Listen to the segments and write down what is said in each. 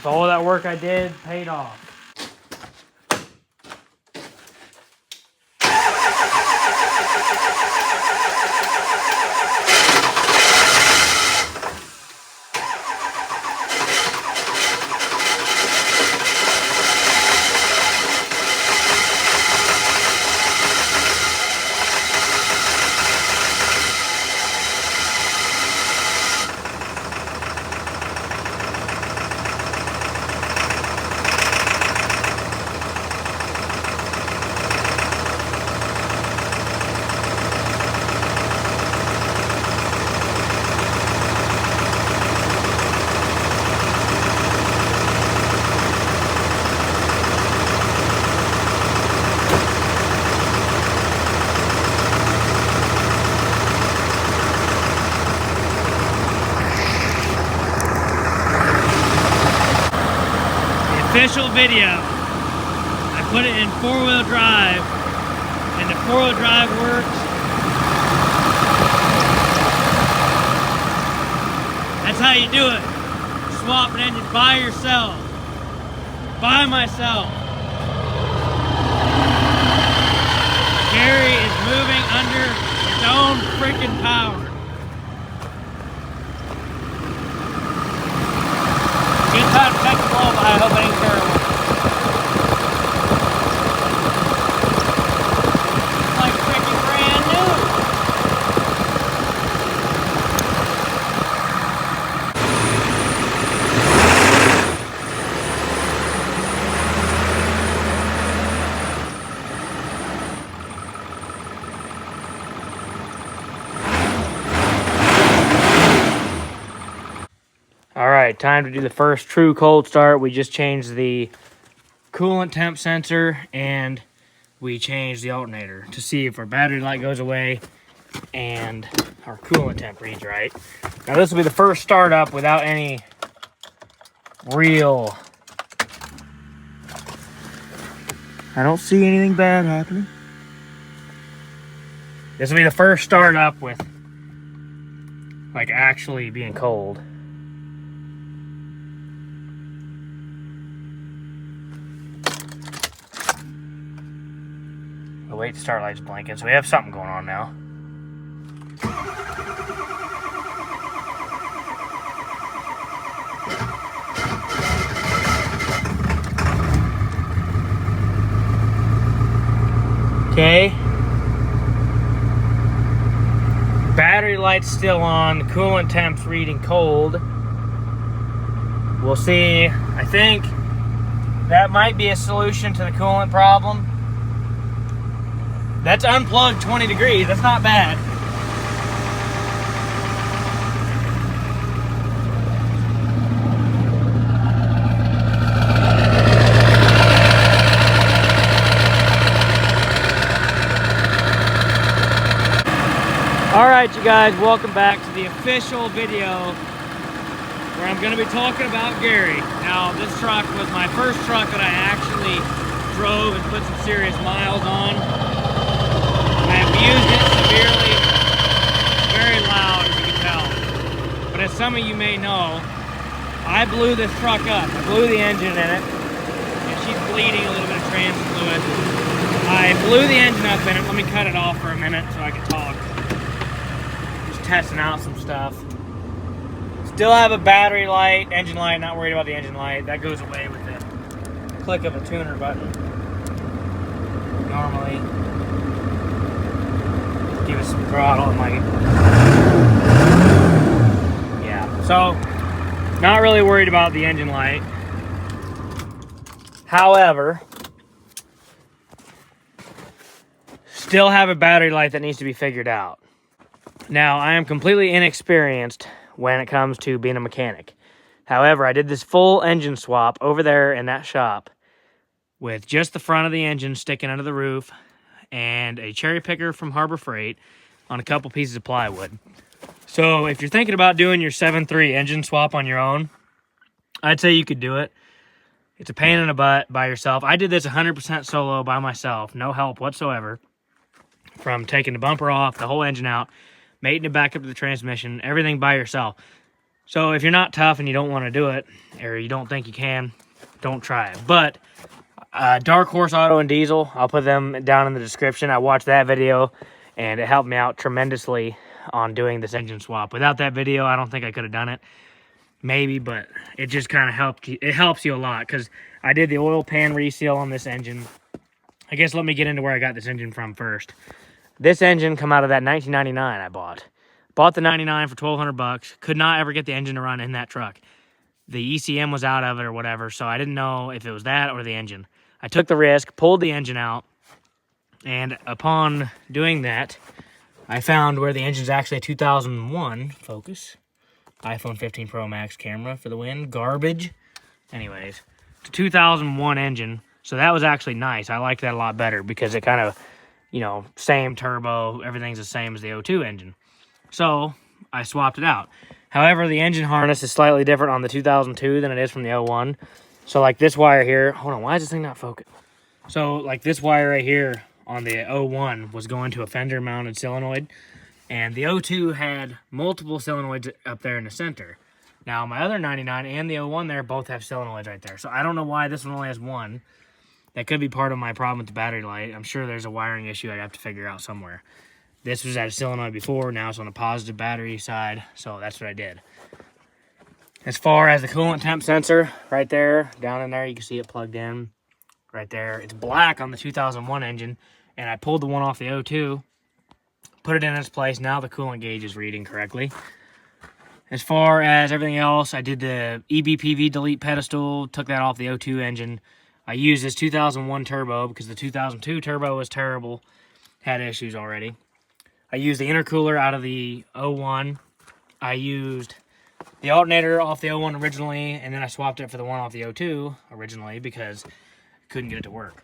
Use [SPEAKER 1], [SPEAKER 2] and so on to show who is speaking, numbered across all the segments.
[SPEAKER 1] So all that work I did paid off. Official video. I put it in 4-wheel drive, and the 4-wheel drive works. That's how you do it. Swap an engine by yourself. By myself. Gary is moving under his own freaking power. Good time to check the blow, but I hope it ain't terrible. It's like freaking brand new. All right, time to do the first true cold start. We just changed the coolant temp sensor and we changed the alternator to see if our battery light goes away and our coolant temp reads right. Now this will be the first startup without any real... I don't see anything bad happening. This will be the first startup with like actually being cold. The wait start light's blinking, so we have something going on now. Okay. Battery light's still on, the coolant temp's reading cold. We'll see. I think that might be a solution to the coolant problem. That's unplugged 20 degrees. That's not bad. All right, you guys, welcome back to the official video where I'm going to be talking about Gary. Now, this truck was my first truck that I actually drove and put some serious miles on. I've used it severely, very loud as you can tell. But as some of you may know, I blew this truck up. I blew the engine in it, and she's bleeding a little bit of trans fluid. I blew the engine up in it. Let me cut it off for a minute so I can talk. Just testing out some stuff. Still have a battery light, engine light, not worried about the engine light. That goes away with the click of a tuner button. Normally. Give it some throttle and like, yeah. So, not really worried about the engine light. However, still have a battery light that needs to be figured out. Now, I am completely inexperienced when it comes to being a mechanic. However, I did this full engine swap over there in that shop with just the front of the engine sticking under the roof and a cherry picker from Harbor Freight on a couple pieces of plywood. So if you're thinking about doing your 7.3 engine swap on your own, I'd say you could do it. It's a pain in the butt by yourself. I did this 100% solo by myself, no help whatsoever. From taking the bumper off, the whole engine out, mating it back up to the transmission, everything by yourself. So if you're not tough and you don't want to do it, or you don't think you can, don't try it. But Dark Horse Auto and Diesel, I'll put them down in the description. I watched that video, and it helped me out tremendously on doing this engine swap. Without that video, I don't think I could have done it. Maybe, but it just kind of helped you. It helps you a lot, because I did the oil pan reseal on this engine. I guess let me get into where I got this engine from first. This engine come out of that 1999 I bought. Bought the 99 for $1,200. Could not ever get the engine to run in that truck. The ECM was out of it or whatever, so I didn't know if it was that or the engine. I took the risk, pulled the engine out, and upon doing that, I found where the engine's actually a 2001 Focus. iPhone 15 Pro Max camera for the win. Garbage. Anyways, it's a 2001 engine, so that was actually nice. I liked that a lot better because it kind of, you know, same turbo, everything's the same as the O2 engine. So I swapped it out. However, the engine harness is slightly different on the 2002 than it is from the 01. So like this wire here, hold on, why is this thing not focused? So like this wire right here on the 01 was going to a fender mounted solenoid. And the O2 had multiple solenoids up there in the center. Now, my other 99 and the 01 there both have solenoids right there. So I don't know why this one only has one. That could be part of my problem with the battery light. I'm sure there's a wiring issue I have to figure out somewhere. This was at a solenoid before. Now it's on the positive battery side. So that's what I did. As far as the coolant temp sensor, right there, down in there, you can see it plugged in. Right there. It's black on the 2001 engine. And I pulled the one off the O2. Put it in its place. Now the coolant gauge is reading correctly. As far as everything else, I did the EBPV delete pedestal, took that off the O2 engine. I used this 2001 turbo because the 2002 turbo was terrible, had issues already. I used the intercooler out of the 01. I used the alternator off the 01 originally, and then I swapped it for the one off the O2 originally because I couldn't get it to work.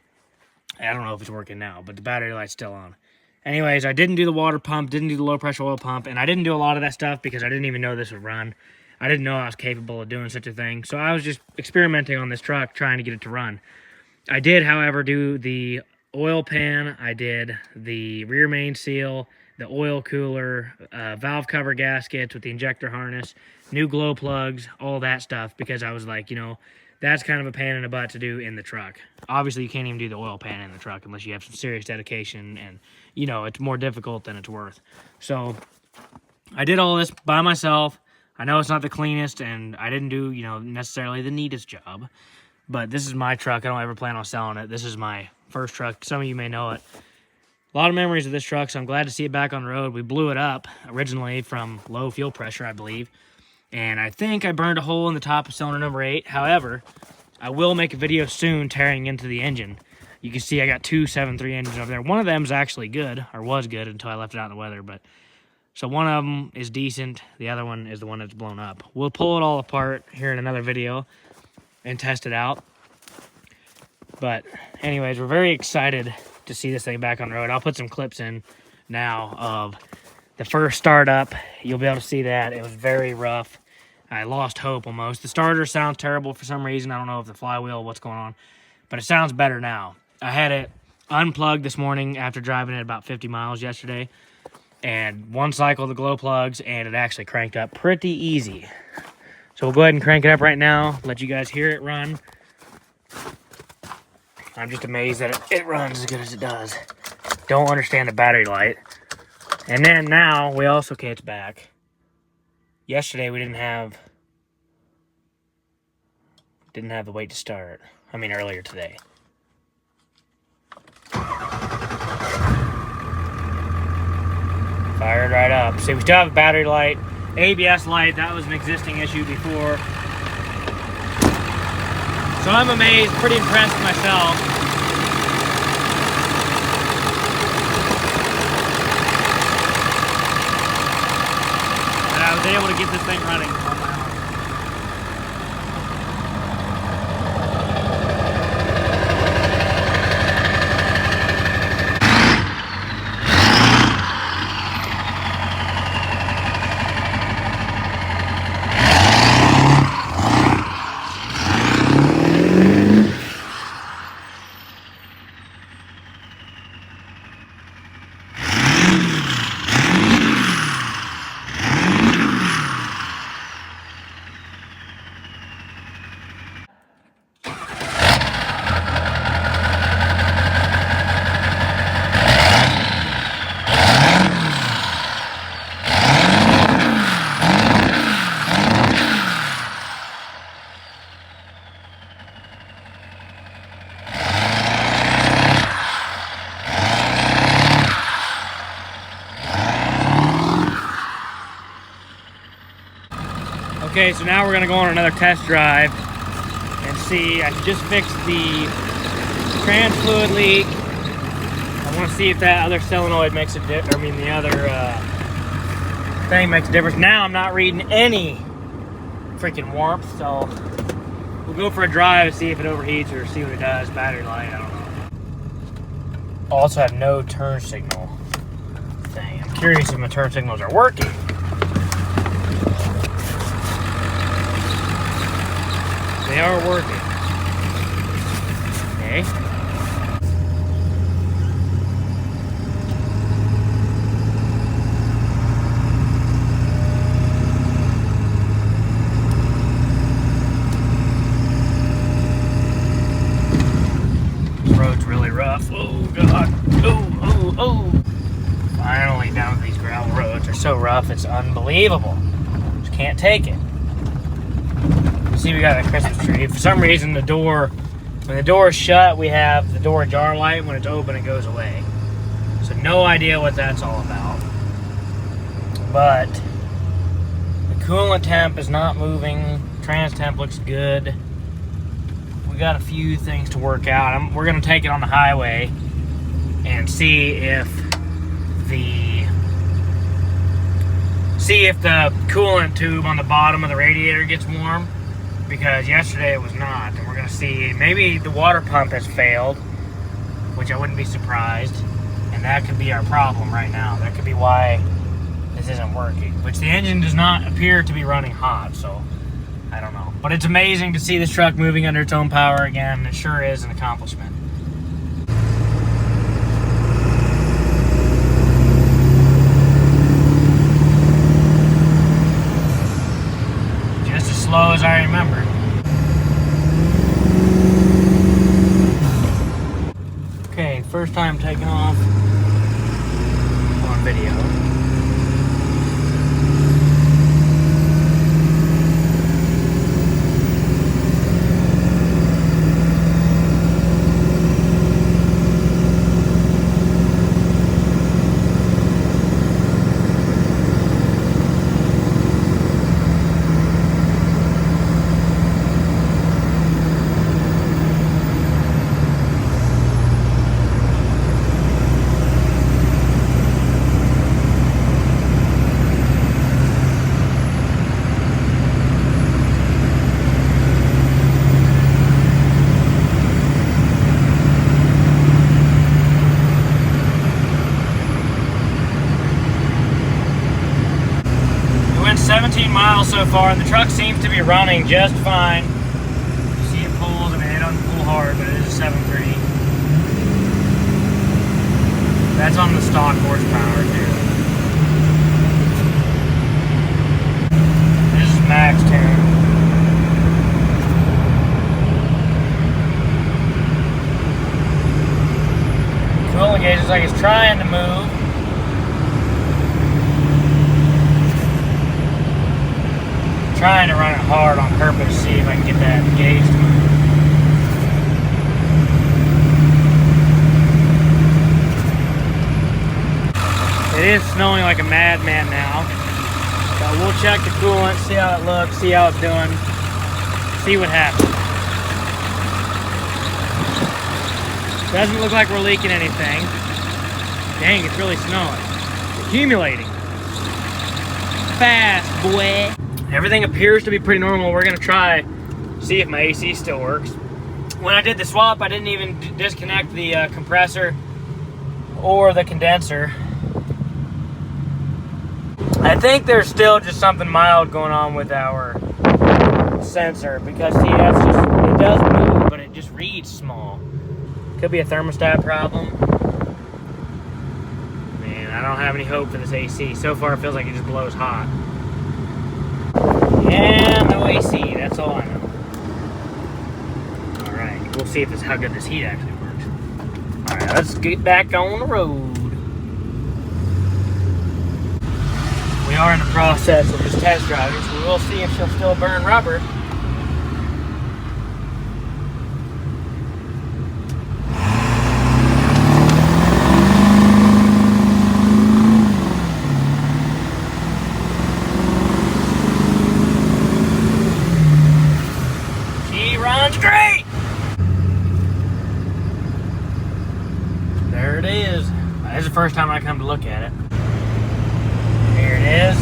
[SPEAKER 1] I don't know if it's working now, but the battery light's still on. Anyways, I didn't do the water pump, didn't do the low pressure oil pump, and I didn't do a lot of that stuff because I didn't even know this would run. I didn't know I was capable of doing such a thing. So I was just experimenting on this truck, trying to get it to run. I did, however, do the oil pan. I did the rear main seal, the oil cooler, valve cover gaskets with the injector harness, new glow plugs, all that stuff, because I was like, you know, that's kind of a pain in the butt to do in the truck. Obviously, you can't even do the oil pan in the truck unless you have some serious dedication, and, you know, it's more difficult than it's worth. So I did all this by myself. I know it's not the cleanest, and I didn't do, you know, necessarily the neatest job, but this is my truck. I don't ever plan on selling it. This is my first truck. Some of you may know it. A lot of memories of this truck, so I'm glad to see it back on the road. We blew it up originally from low fuel pressure, I believe. And I think I burned a hole in the top of cylinder number 8. However, I will make a video soon tearing into the engine. You can see I got two 7.3 engines over there. One of them is actually good, or was good until I left it out in the weather. But so one of them is decent. The other one is the one that's blown up. We'll pull it all apart here in another video and test it out. But anyways, we're very excited to see this thing back on the road. I'll put some clips in now of the first startup. You'll be able to see that. It was very rough. I lost hope almost. The starter sounds terrible for some reason. I don't know if the flywheel, what's going on, but it sounds better now. I had it unplugged this morning after driving it about 50 miles yesterday, and one cycle of the glow plugs, and it actually cranked up pretty easy. So we'll go ahead and crank it up right now, let you guys hear it run. I'm just amazed that it runs as good as it does. Don't understand the battery light. And then now we also catch back. Yesterday we didn't have the weight to start. I mean earlier today. Fired right up. See, we still have a battery light. ABS light, that was an existing issue before. So I'm amazed, pretty impressed with myself. That I was able to get this thing running on my own. Okay, so now we're gonna go on another test drive and see. I just fixed the trans fluid leak. I want to see if that other solenoid makes a difference. I mean, the other thing makes a difference. Now I'm not reading any freaking warmth, so we'll go for a drive and see if it overheats or see what it does. Battery light, I don't know. Also have no turn signal thing. I'm curious if my turn signals are working. They are working. Okay. This road's really rough. Oh God. Oh. Finally down to these gravel roads. They're so rough, it's unbelievable. Just can't take it. See, we got a Christmas tree. For some reason, when the door is shut, we have the door jar light. When it's open, it goes away. So no idea what that's all about. But the coolant temp is not moving. Trans temp looks good. We got a few things to work out. We're gonna take it on the highway and see if the coolant tube on the bottom of the radiator gets warm. Because yesterday it was not, and we're gonna see, maybe the water pump has failed, which I wouldn't be surprised, and that could be our problem right now. That could be why this isn't working, which the engine does not appear to be running hot, so I don't know. But it's amazing to see this truck moving under its own power again. It sure is an accomplishment. Slow as I remember. Okay, first time taking off on video. Went 17 miles so far, and the truck seems to be running just fine. You see it pulls. I mean, it doesn't pull hard, but it is a 7.3. That's on the stock horsepower too. This is max tune. Coolant gauge is like it's trying to move. Trying to run it hard on purpose to see if I can get that gauge to move. It is snowing like a madman now. So we'll check the coolant, see how it looks, see how it's doing, see what happens. Doesn't look like we're leaking anything. Dang, it's really snowing. It's accumulating. Fast, boy. Everything appears to be pretty normal. We're gonna try, see if my AC still works. When I did the swap, I didn't even disconnect the compressor or the condenser. I think there's still just something mild going on with our sensor because see, that's just, it does move, but it just reads small. Could be a thermostat problem. Man, I don't have any hope for this AC. So far, it feels like it just blows hot. Yeah, no AC, that's all I know. Alright, we'll see if how good this heat actually works. Alright, let's get back on the road. We are in the process of just test driving, so we'll see if she'll still burn rubber. the first time I come to look at it. Here it is.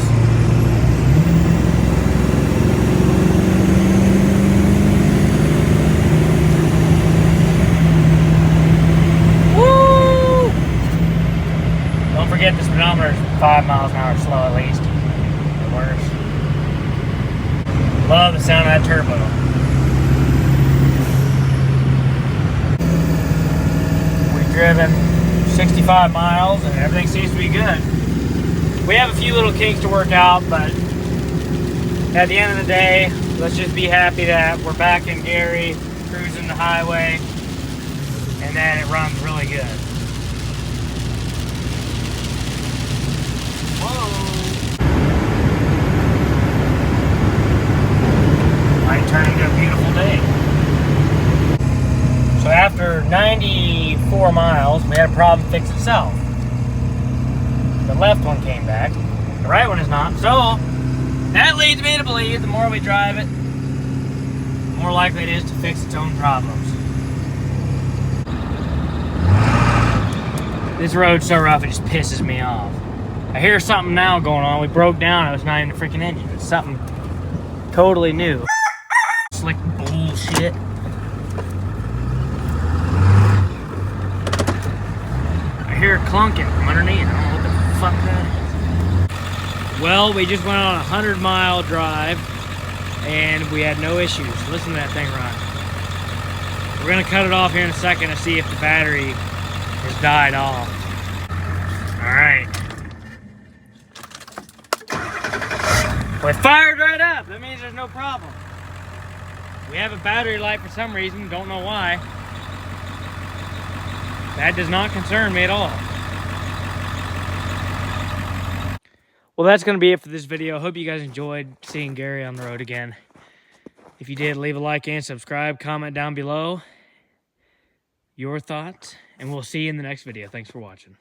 [SPEAKER 1] Woo! Don't forget the speedometer is 5 miles an hour slow at least. Or worse. Love the sound of that turbo. We've driven 65 miles and everything seems to be good. We have a few little kinks to work out, but at the end of the day, let's just be happy that we're back in Gary, cruising the highway, and that it runs really good. Whoa! Might turn into a beautiful day. So after 94 miles, we had a problem fix itself. The left one came back, the right one is not. So that leads me to believe the more we drive it, the more likely it is to fix its own problems. This road's so rough, it just pisses me off. I hear something now going on. We broke down, it was not even a freaking engine. It's something totally new. Slick bullshit. I hear it clunking from underneath. I don't know what the fuck that is. Well, we just went on a 100-mile drive and we had no issues. Listen to that thing run. We're gonna cut it off here in a second to see if the battery has died off. All right. Well, it fired right up. That means there's no problem. We have a battery light for some reason, don't know why. That does not concern me at all. Well, that's going to be it for this video. I hope you guys enjoyed seeing Gary on the road again. If you did, leave a like and subscribe. Comment down below your thoughts, and we'll see you in the next video. Thanks for watching.